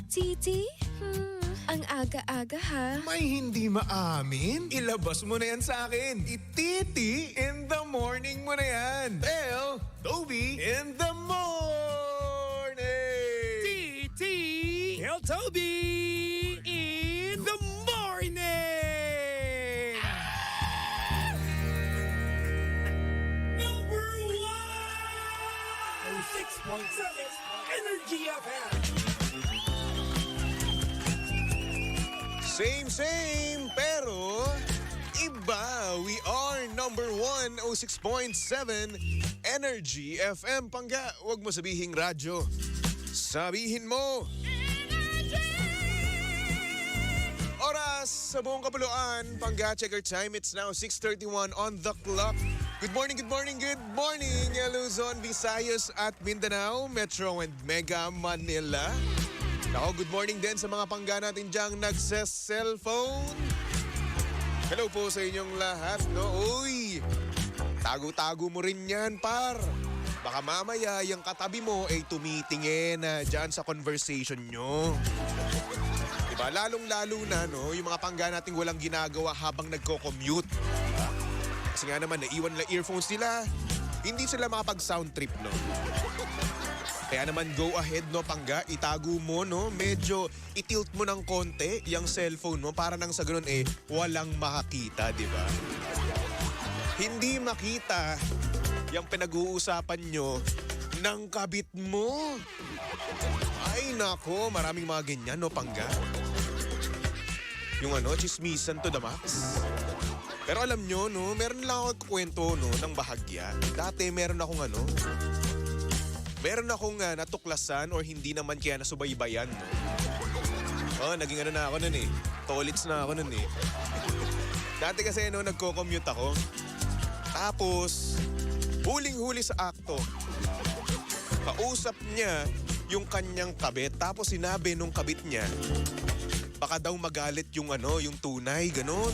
Titi? Ang aga-aga ha. May hindi maamin? Ilabas mo na yan sa akin. Ititi in the morning mo na yan. Tell Toby in the morning. TT El Toby in the morning. Number 1! 6.7 Energy FM. Same, pero iba. We are number 1, 06.7 Energy FM. Pangga, wag mo sabihing radyo. Sabihin mo. Oras sa buong kapuluan. Pangga, check our time. It's now 6:31 on the clock. Good morning, Luzon, Visayas at Mindanao, Metro and Mega Manila. Ako, good morning din sa mga pangga natin dyang nagse-cellphone. Hello po sa inyong lahat, no? Uy, tago-tago mo rin yan, par. Baka mamaya yung katabi mo ay tumitingin dyan sa conversation nyo. Diba? Lalong-lalo na, no? Yung mga pangga nating walang ginagawa habang nagko-commute. Kasi nga naman, naiwan na earphones nila. Hindi sila makapag-sound trip, no? Kaya naman go ahead, no, pangga, itago mo, no, medyo itilt mo ng konti yung cellphone mo para nang sa ganun walang makakita, di ba? Hindi makita yung pinag-uusapan nyo ng kabit mo. Ay nako, maraming mga ganyan, no, pangga. Yung chismisan to the max. Pero alam nyo, no, meron lang ako kwento, no, ng bahagya. Dati meron akong natuklasan or hindi naman kaya nasubaybayan. No? Naging na ako nun Tolits na ako nun Dati kasi nagko-commute ako. Tapos, huling-huli sa akto. Kausap niya yung kanyang kabit. Tapos sinabi nung kabit niya, baka daw magalit yung yung tunay, ganun.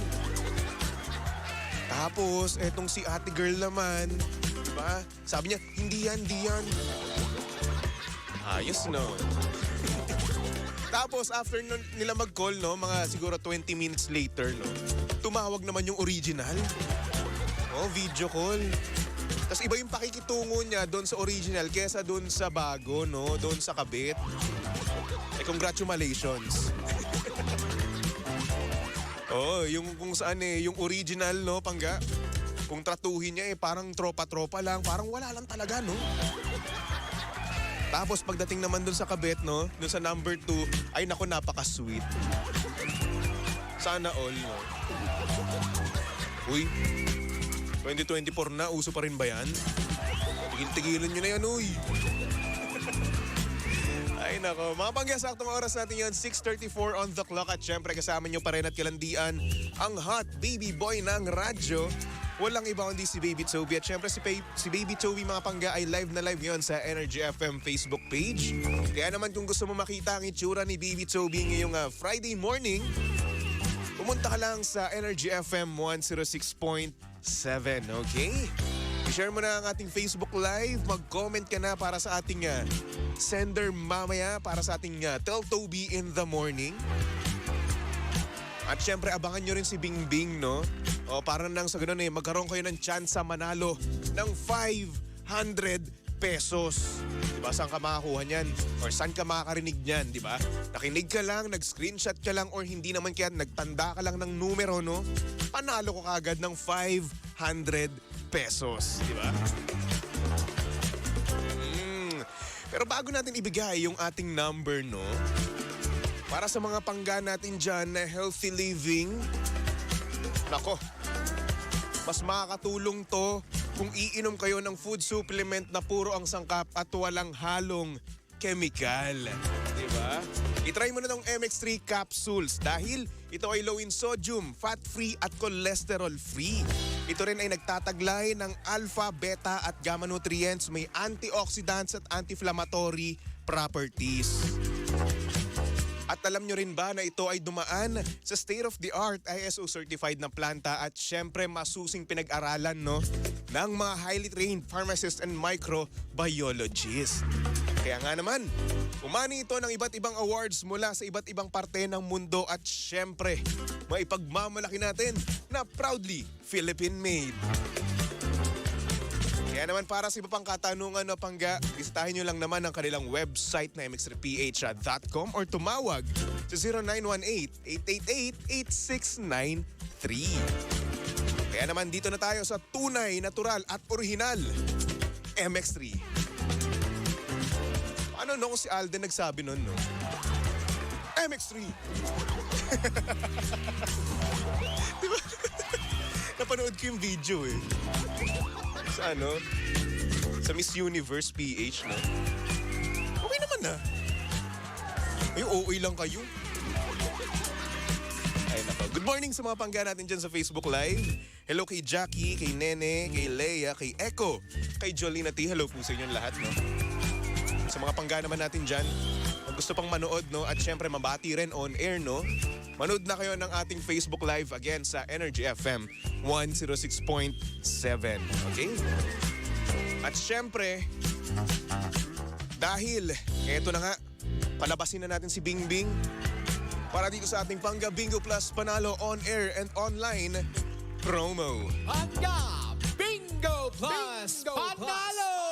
Tapos, etong si ate girl naman, diba? Sabi niya, hindi yan. Ayos, no? Tapos, after nila mag-call, no, mga siguro 20 minutes later, no, tumawag naman yung original. Video call. Tapos iba yung pakikitungo niya doon sa original kesa doon sa bago, no, doon sa kabit. Congratulations. Yung kung saan yung original, no, pangga. Kung tratuhin niya parang tropa-tropa lang, parang wala lang talaga, no? Tapos pagdating naman dun sa kabit, no, dun sa number 2, ay naku, napaka-sweet. Sana all, no? Uy, 2024 na, uso pa rin ba yan? Tigil-tigilan nyo na yan, uy. Ay nako, mga pangga, saktong oras natin yan, 6:34 on the clock. At syempre kasama nyo pa rin at kalandian ang hot baby boy ng radyo. Walang iba kundi si Baby Toby. At syempre si Baby Toby, mga pangga, ay live na live ngayon sa Energy FM Facebook page. Kaya naman kung gusto mo makita ang itsura ni Baby Toby ngayong Friday morning, pumunta ka lang sa Energy FM 106.7, okay? I-share mo na ang ating Facebook Live. Mag-comment ka na para sa ating sender mamaya, para sa ating Tell Toby in the morning. At syempre, abangan nyo rin si Bingbing, no? Para nang sa ganun magkaroon kayo ng chance sa manalo ng 500 pesos. Diba? Saan ka makakuha niyan? Or saan ka makakarinig niyan, diba? Nakinig ka lang, nag-screenshot ka lang, or hindi naman kaya nagtanda ka lang ng numero, no? Panalo ko kagad ng 500 pesos, diba? Pero bago natin ibigay yung ating number, no? Para sa mga pangga natin dyan na healthy living, nako, mas makakatulong to kung iinom kayo ng food supplement na puro ang sangkap at walang halong chemical. Diba? I-try mo na tong MX3 capsules dahil ito ay low in sodium, fat-free at cholesterol-free. Ito rin ay nagtataglay ng alpha, beta at gamma nutrients, may antioxidants at anti-inflammatory properties. At alam nyo rin ba na ito ay dumaan sa state-of-the-art ISO certified na planta at syempre masusing pinag-aralan, no, ng mga highly trained pharmacists and microbiologists. Kaya nga naman, umani ito ng iba't ibang awards mula sa iba't ibang parte ng mundo at syempre, maipagmamalaki natin na proudly Philippine-made. Kaya naman para sa iba pang katanungan o pangga, bisitahin nyo lang naman ang kanilang website na mx3ph.com or tumawag sa 0918-888-8693. Kaya naman dito na tayo sa tunay, natural at orihinal MX3. Ano no kung si Alden nagsabi nun, no? MX3! Diba? Napanood ko yung video eh. Sa ano? Sa Miss Universe PH, no? Okay naman na. Ay, OA lang kayo. Ay, nako. Good morning sa mga pangga natin dyan sa Facebook Live. Hello kay Jackie, kay Nene, kay Leia, kay Echo, kay Jolina T. Hello po sa inyong lahat, no? Sa mga pangga naman natin dyan, kung gusto pang manood, no? At syempre, mabati rin on air, no? Manood na kayo ng ating Facebook Live again sa Energy FM 106.7. Okay? At syempre, dahil eto na nga, palabasin na natin si Bingbing para dito sa ating Pangga Bingo Plus Panalo on air and online promo. Pangga Bingo Plus Panalo!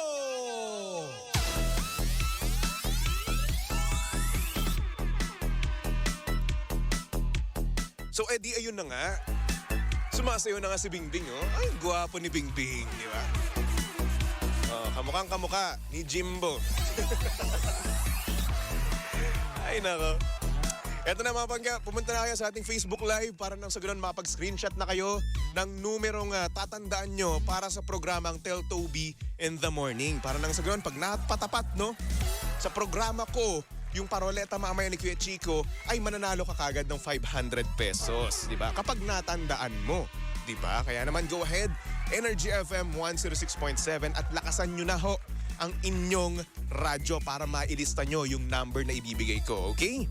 So edi ayun na nga. Sumasayo na nga si Bingbing, oh. Ay, gwapo ni Bingbing, di ba? Oh, kamukhang kamukha ni Jimbo. Ay, nako. Eto na mga pangga, pumunta na kayo sa ating Facebook Live para nang sa ganun makapag-screenshot na kayo ng numerong tatandaan nyo para sa programang Tell Toby in the Morning. Para nang sa ganun, pag napatapat, no? Sa programa ko, yung paroleta mamaya ni Kuya Chico ay mananalo ka kagad ng 500 pesos, di ba? Kapag natandaan mo, di ba? Kaya naman go ahead, Energy FM 106.7 at lakasan nyo na ho ang inyong radyo para mailista nyo yung number na ibibigay ko, okay?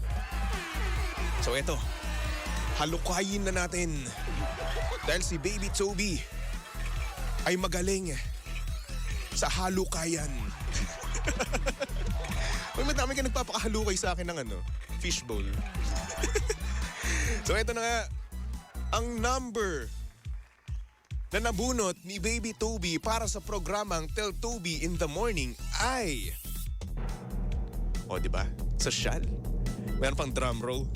So eto, halukayin na natin dahil si Baby Toby ay magaling sa halukayan. Uy, madami ka nagpapakahalukay sa akin ng fishbowl. So eto na nga, ang number na nabunot ni Baby Toby para sa programang Tell Toby in the Morning ay... O, di ba? Sosyal. Meron pang drum roll.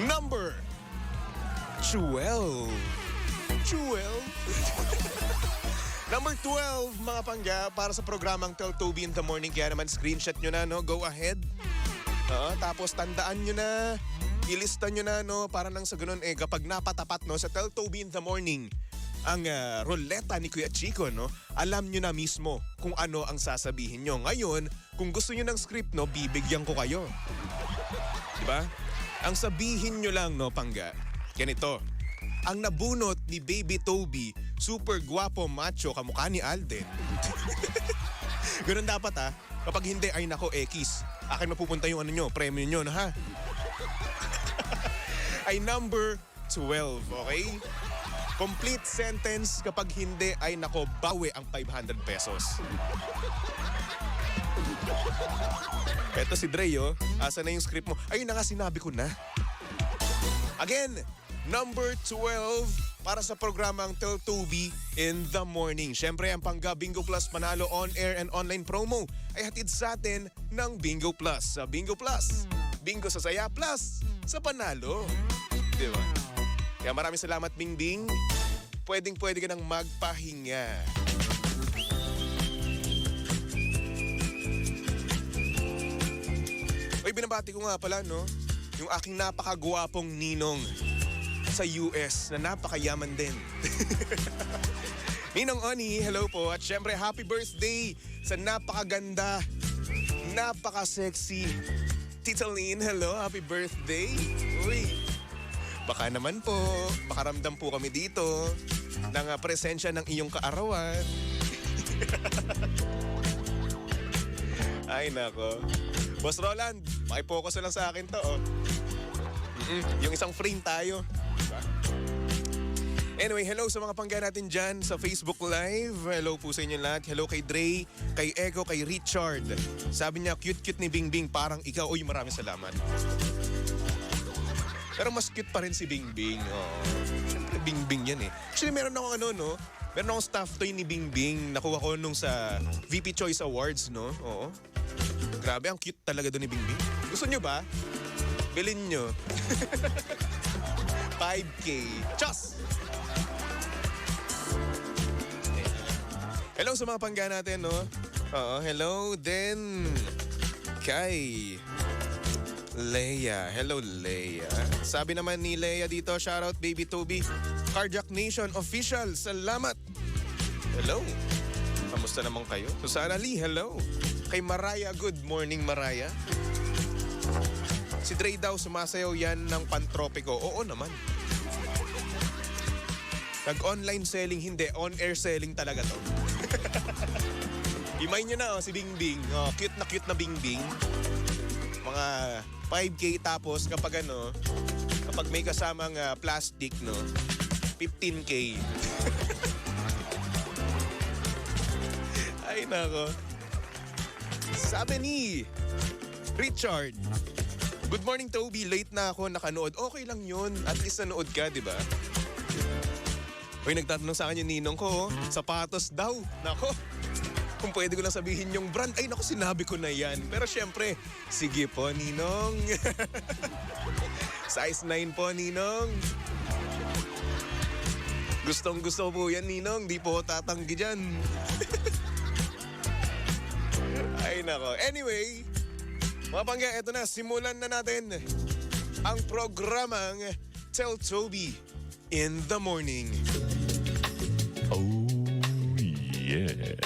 Number 12. 12? Number 12, mga pangga, para sa programang Tell Toby in the Morning. Kaya naman, screenshot nyo na, no? Go ahead. Tapos, tandaan nyo na. Ilista nyo na, no? Para nang sa ganun, kapag napatapat, no? Sa Tell Toby in the Morning, ang ruleta ni Kuya Chico, no? Alam nyo na mismo kung ano ang sasabihin nyo. Ngayon, kung gusto nyo ng script, no? Bibigyan ko kayo. Diba? Ang sabihin nyo lang, no, pangga, ganito. Ang nabunot ni Baby Toby, super guwapo, macho, kamukha ni Alden. Ganun dapat, ha? Kapag hindi, ay nako, X. Akin mapupunta yung premyo nyo, na ha? Ay number 12, okay? Complete sentence, kapag hindi, ay nako, bawi ang 500 pesos. Eto si Dre, oh. Asa na yung script mo? Ayun na nga, sinabi ko na. Again, number 12 para sa programang Tell Toby in the Morning. Siyempre, ang Pangga Bingo Plus Panalo on-air and online promo ay hatid sa atin ng Bingo Plus. Sa Bingo Plus, Bingo sa Saya Plus sa Panalo. Diba? Kaya maraming salamat, Bingbing. Pwedeng-pwede ka nang magpahinga. Uy, binabati ko nga pala, no? Yung aking napakagwapong ninong sa US na napakayaman din. Ninong Oni, hello po. At syempre, happy birthday sa napakaganda, napaka-sexy Tita Lynn. Hello, happy birthday. Uy, baka naman po, makaramdam po kami dito ng presensya ng iyong kaarawan. Ay, nako. Boss Roland, makipokus na lang sa akin to, oh. Yung isang frame tayo. Diba? Anyway, hello sa mga pangga natin dyan sa Facebook Live. Hello po sa inyo lahat. Hello kay Dre, kay Echo, kay Richard. Sabi niya, cute-cute ni Bingbing, parang ikaw. Uy, maraming salamat. Pero mas cute pa rin si Bingbing. Oh. Siyempre, Bingbing yan eh. Actually, meron akong meron akong stuffed toy ni Bingbing. Nakuha ko nung sa VP Choice Awards, no? Oo. Grabe, ang cute talaga doon ni Bingbing. Gusto nyo ba? Bilhin nyo. 5K. Chos! Hello sa mga pangga natin, no? Oo, hello din kay Leia. Hello, Leia. Sabi naman ni Leia dito, shoutout Baby Toby. Cardiac Nation Official, salamat. Hello. Kamusta naman kayo? Susana Lee, hello. Kay Mariah, good morning Mariah. Si Dre daw sumasayaw yan ng pantropiko. Oo naman. Nag-online selling, hindi. On-air selling talaga to. Imay nyo na, si Bingbing. Oh, cute na Bingbing. Mga 5K tapos kapag kapag may kasamang plastic, no, 15K. Ay, nako. Sabi ni Richard, good morning, Toby. Late na ako nakanood. Okay lang yun. At least nanood ka, di ba? Uy, nagtatanong sa akin yung ninong ko, sapatos daw. Nako, kung pwede ko lang sabihin yung brand, ay nako, sinabi ko na yan. Pero syempre, sige po, ninong. Size 9 po, ninong. Gustong gusto po yan, ninong. Di po tatanggi dyan. Ay nako. Anyway, mga pangga, eto na. Simulan na natin ang programang Tell Toby in the Morning. Oh, yeah.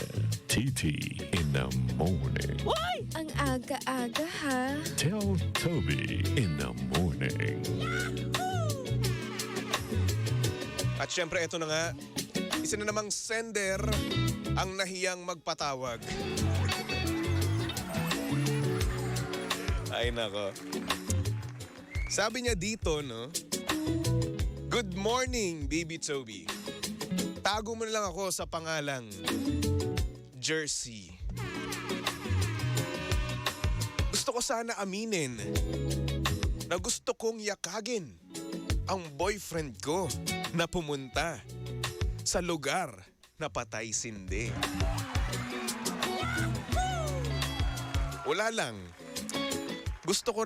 TT in the morning. Ang aga-aga ha. Tell Toby in the morning. At syempre, eto na nga. Isa na namang sender ang nahiyang magpatawag. Ay nako. Sabi niya dito, no? Good morning, Baby Toby. Tago mo na lang ako sa pangalang Jersey. Gusto ko sana aminin na gusto kong yakagin ang boyfriend ko na pumunta sa lugar na patay sindi. Wala lang. Gusto ko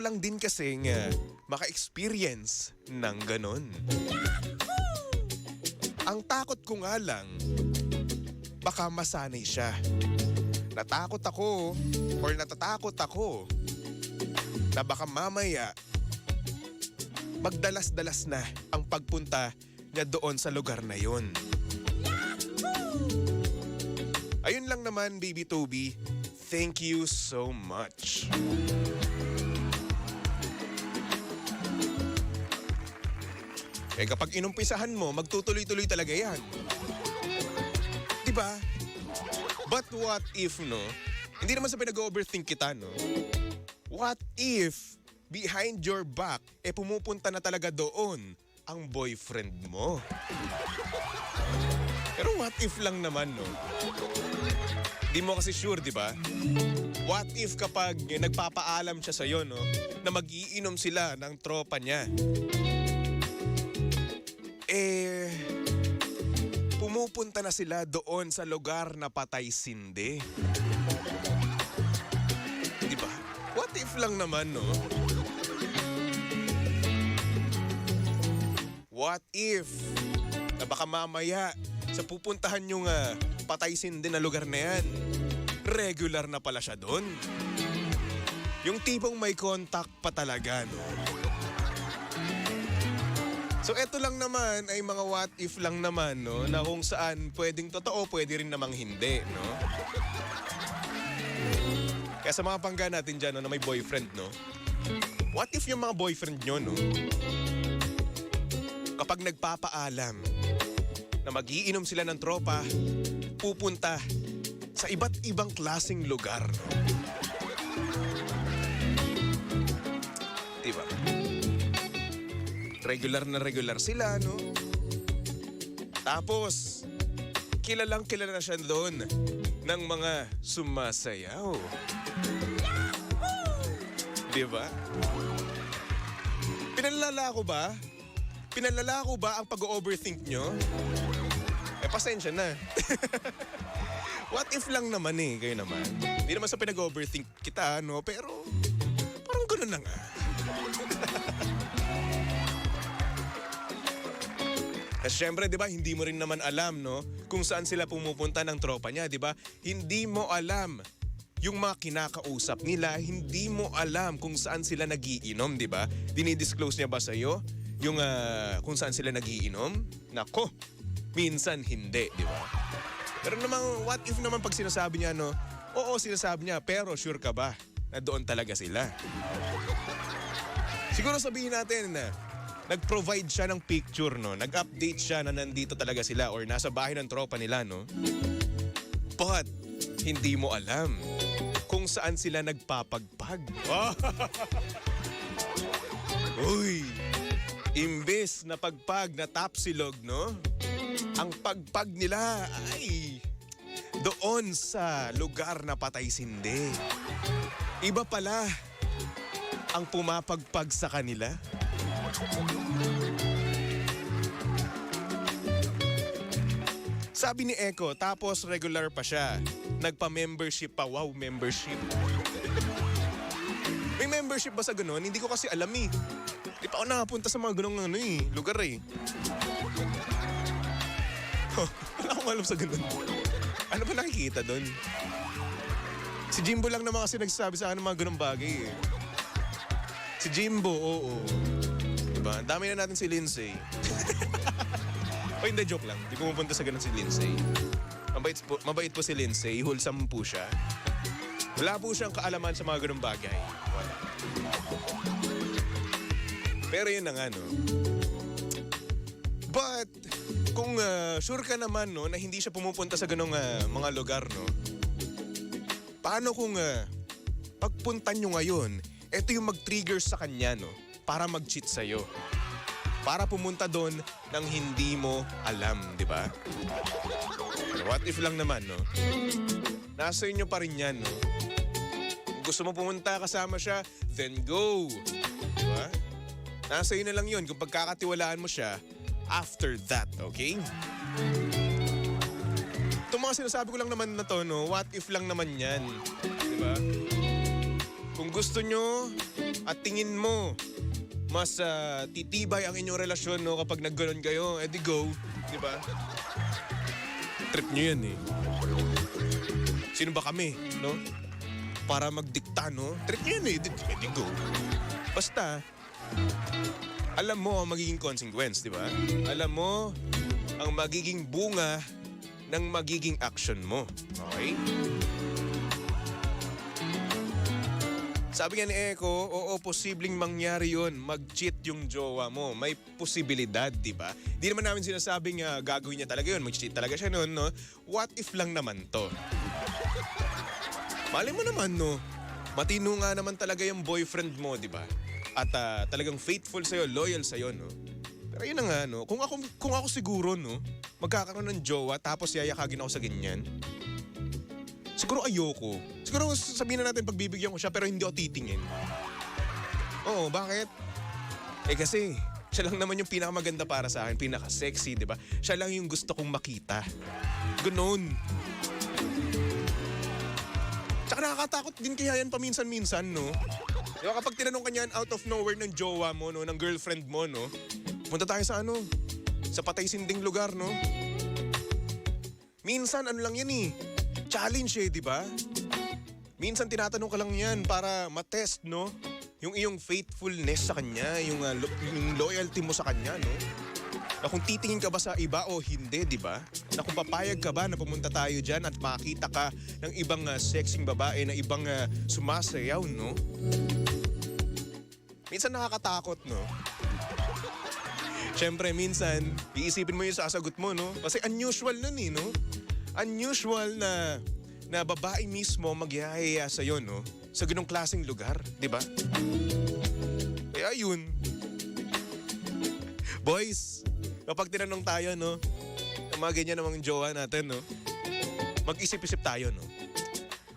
lang din kasi maka-experience ng ganon. Ang takot ko nga lang, baka masanay siya. Natatakot ako na baka mamaya magdalas-dalas na ang pagpunta niya doon sa lugar na yon. Ayun lang naman, Baby Toby. Thank you so much. Eh kapag inumpisahan mo, magtutuloy-tuloy talaga yan. Diba? But what if, no? Hindi naman sa pinag-overthink kita, no? What if, behind your back, pumupunta na talaga doon ang boyfriend mo? Pero what if lang naman, no? Di mo kasi sure, di ba? What if kapag nagpapaalam siya sa'yo, no? Na mag-iinom sila ng tropa niya. Pumupunta na sila doon sa lugar na patay sindi. Di ba? What if lang naman, no? What if na baka mamaya sa pupuntahan yung patay sindi na lugar na yan, regular na pala siya doon? Yung tipong may contact pa talaga, no? So eto lang naman ay mga what if lang naman, no? Na kung saan pwedeng totoo, pwede rin namang hindi, no? Kaya sa mga pangga natin dyan, no, na may boyfriend, no? What if yung mga boyfriend nyo, no? Kapag nagpapaalam na mag-iinom sila ng tropa, pupunta sa iba't ibang klaseng lugar, no? Diba? Regular na regular sila, no? Tapos, kilalang kilala na siya doon ng mga sumasayaw. Diba? Pinalala ko ba? Pinalala ko ba ang pag-overthink nyo? Pasensya na. What if lang naman kayo naman. Hindi naman sa pinag-overthink kita, no? Pero, parang gano'n na nga. Kasi syempre, di ba, hindi mo rin naman alam, no? Kung saan sila pumupunta ng tropa niya, di ba? Hindi mo alam yung mga kinakausap nila, hindi mo alam kung saan sila nagiinom, di ba? Dinidisclose niya ba sa'yo yung kung saan sila nagiinom? Nako, minsan hindi, di ba? Pero namang, what if naman pag sinasabi niya, no? Oo, sinasabi niya, pero sure ka ba na doon talaga sila? Siguro sabihin natin na nag-provide siya ng picture, no? Nag-update siya na nandito talaga sila or nasa bahay ng tropa nila, no? But, hindi mo alam kung saan sila nagpapagpag. Uy! Imbes na pagpag na tapsilog, no? Ang pagpag nila ay doon sa lugar na patay sindi. Iba pala ang pumapagpag sa kanila. Sabi ni Eko, tapos regular pa siya. Nagpa-membership pa. Wow, membership. May membership ba sa ganun? Hindi ko kasi alam eh. Di pa ako nakapunta sa mga ganung lugar eh. Wala akong alam sa ganun. Ano ba nakikita doon? Si Jimbo lang naman kasi nagsasabi sa akin ng mga ganung bagay eh. Si Jimbo, oo. Diba? Ang dami na natin si Lindsay. O hindi, joke lang. Di pumupunta sa ganun si Lindsay. Mabait po si Lindsay. Wholesome po siya. Wala po siyang kaalaman sa mga ganung bagay. Wala. Pero yun na nga, no? But, kung sure ka naman, no, na hindi siya pumupunta sa ganung mga lugar, no? Paano kung pagpunta nyo ngayon, ito yung mag-trigger sa kanya, no? Para mag-cheat sa'yo. Para pumunta doon nang hindi mo alam, di ba? What if lang naman, no? Nasa inyo pa rin yan, no? Kung gusto mo pumunta kasama siya, then go. Di ba? Nasa iyo na lang yun kung pagkakatiwalaan mo siya after that, okay? Itong mga sinasabi ko lang naman na to, no? What if lang naman yan. Di ba? Kung gusto nyo at tingin mo mas titibay ang inyong relasyon, no, kapag nagganon kayo, edi go, di ba? Trip nyo yan eh. Sino ba kami, no? Para magdikta, no? Trip nyo yan eh, edi go. Basta, alam mo ang magiging consequence, di ba? Alam mo ang magiging bunga ng magiging action mo. Okay? Sabi nga ni Eko, oo, posibleng mangyari yun. Mag-cheat yung jowa mo. May posibilidad, di ba? Di naman namin sinasabing gagawin niya talaga yun. Mag-cheat talaga siya noon, no? What if lang naman to? Mali mo naman, no? Matino nga naman talaga yung boyfriend mo, di ba? At talagang faithful sa'yo, loyal sa'yo, no? Pero yun na nga, no? Kung ako siguro, no? Magkakaroon ng jowa tapos yayakagin ako sa ganyan. Siguro ayoko. Siguro sabihin na natin pagbibigyan ko siya pero hindi ako titingin. Oo, bakit? Kasi siya lang naman yung pinakamaganda para sa akin, pinaka-sexy, di ba? Siya lang yung gusto kong makita. Ganon. Tsaka nakakatakot din kaya yan paminsan-minsan, no? Di ba kapag tinanong ka niyan out of nowhere ng jowa mo, no? Ng girlfriend mo, no? Punta tayo sa sa patay sinding lugar, no? Minsan, ano lang yan eh. Challenge di ba? Minsan tinatanong ka lang yan para matest, no? Yung iyong faithfulness sa kanya, yung loyalty mo sa kanya, no? Na kung titingin ka ba sa iba o hindi, di ba? Na kung papayag ka ba na pumunta tayo dyan at makita ka ng ibang sexing babae na ibang sumasayaw, no? Minsan nakakatakot, no? Siyempre, minsan, iisipin mo yung sasagot mo, no? Kasi unusual nun no? Unusual na babae mismo magyayaya sa'yo, no? Sa ganong klaseng lugar, di ba? Kaya yun. Boys, kapag tinanong tayo, no? Ang mga ganyan namang jowa natin, no? Mag-isip-isip tayo, no?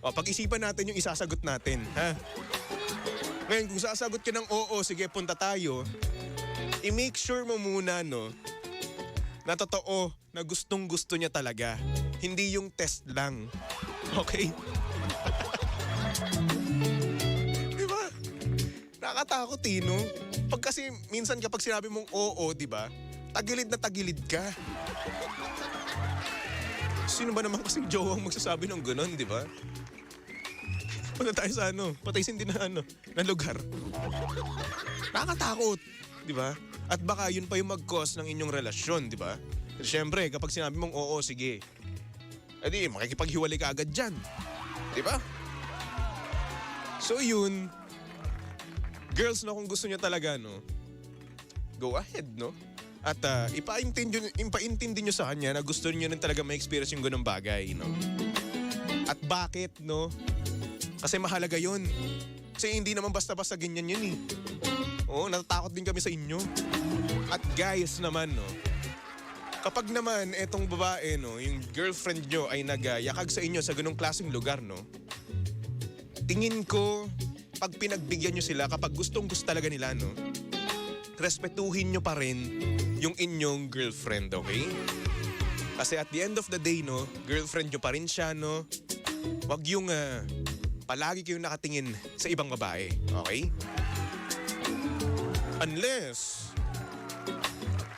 O, pag-isipan natin yung isasagot natin, ha? Ngayon, kung sasagot ka ng oo, sige, punta tayo, i-make sure mo muna, no, na totoo, na gustong-gusto niya talaga. Hindi yung test lang. Okay? Di ba? Nakakatakot, no? Pag kasi, minsan kapag sinabi mong oo, di ba? Tagilid na tagilid ka. Sino ba naman kasing jowang magsasabi ng gano'n, di ba? Punta tayo sa patay sindi na na lugar. Nakakatakot, di ba? At baka yun pa yung mag-cause ng inyong relasyon, di ba? Siyempre, kapag sinabi mong oo, sige. Edi, makikipaghiwalay ka agad dyan. Di ba? So yun, girls, no, kung gusto niya talaga, no, go ahead, no? At ipaintindi nyo sa kanya na gusto niyo rin talaga ma-experience yung ganung bagay, no? At bakit, no? Kasi mahalaga yun. Kasi hindi naman basta-basta ganyan yun, eh. Oo, natatakot din kami sa inyo. At guys naman, no, kapag naman etong babae, no, yung girlfriend nyo ay nagyakag sa inyo sa ganung klaseng lugar, no, tingin ko, pag pinagbigyan nyo sila, kapag gustong-gusto talaga nila, no, respetuhin nyo pa rin yung inyong girlfriend, okay? Kasi at the end of the day, no, girlfriend nyo pa rin siya, no? Wag yung palagi kayong nakatingin sa ibang babae, okay? Unless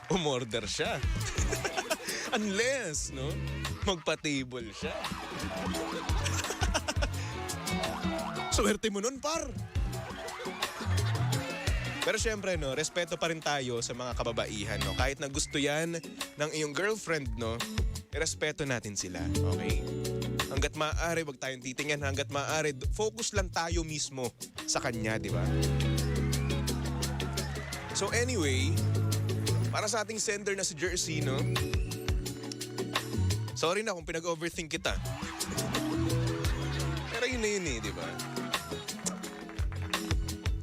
umorder siya. Unless, no, magpa-table siya. Swerte mo nun, par. Pero syempre, no, respeto pa rin tayo sa mga kababaihan, no? Kahit na gusto yan ng iyong girlfriend, no, respeto natin sila, okay? Hanggat maaari, wag tayong titingnan. Hanggat maaari, focus lang tayo mismo sa kanya, di ba? So anyway, para sa ating sender na si Jersey, no? Sorry na kung pinag-overthink kita. Pero yun na yun, eh, di ba?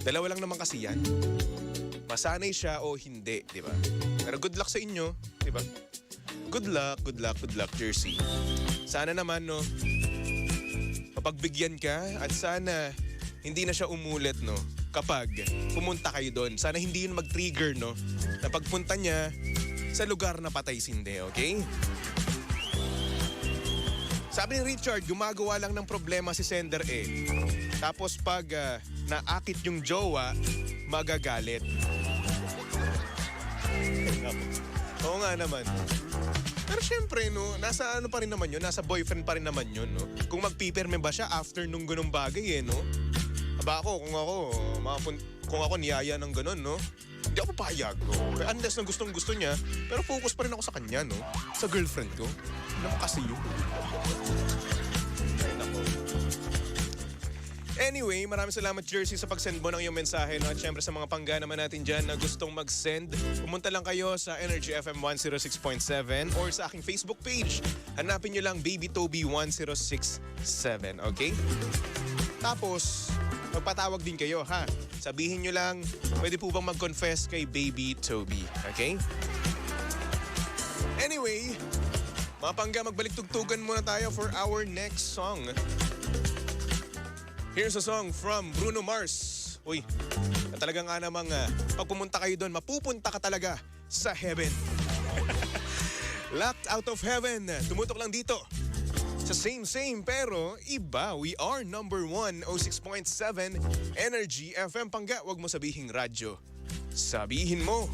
Dalawa lang naman kasi yan. Masanay siya o hindi, di ba? Pero good luck sa inyo, di ba? Good luck, good luck, good luck, Jersey. Sana naman, no, mapagbigyan ka at sana hindi na siya umulit, no, kapag pumunta kayo doon. Sana hindi yun mag-trigger, no, na pagpunta niya sa lugar na patay sindi, okay? Sabi ni Richard, gumagawa lang ng problema si sender eh. Tapos pag naakit yung jowa, magagalit. Oo nga naman. Pero syempre, no, nasa ano pa rin naman yun, nasa boyfriend pa rin naman yun, no? Kung magpipirme ba siya after nung ganung bagay, eh, no? Aba ako, kung ako niyaya ng ganun, no? Hindi ako papayag, no? Unless na gustong-gusto niya, pero focus pa rin ako sa kanya, no? Sa girlfriend ko. Ano kasi yun? Ay, nako. Anyway, maraming salamat, Jersey, sa pag-send mo ng iyong mensahe, no? At syempre sa mga pangga naman natin dyan na gustong mag-send, pumunta lang kayo sa Energy FM 106.7 or sa aking Facebook page. Hanapin nyo lang Baby Toby 1067, okay? Tapos, magpatawag din kayo, ha? Sabihin nyo lang, pwede po bang mag-confess kay Baby Toby, okay? Anyway, mga pangga, magbalik-tugtugan muna tayo for our next song. Here's a song from Bruno Mars. Uy, talaga nga namang pag pumunta kayo doon, mapupunta ka talaga sa heaven. Locked out of heaven. Tumutok lang dito. Sa same pero iba. We are number 106.7 Energy FM. Pangga, wag mo sabihing radyo. Sabihin mo.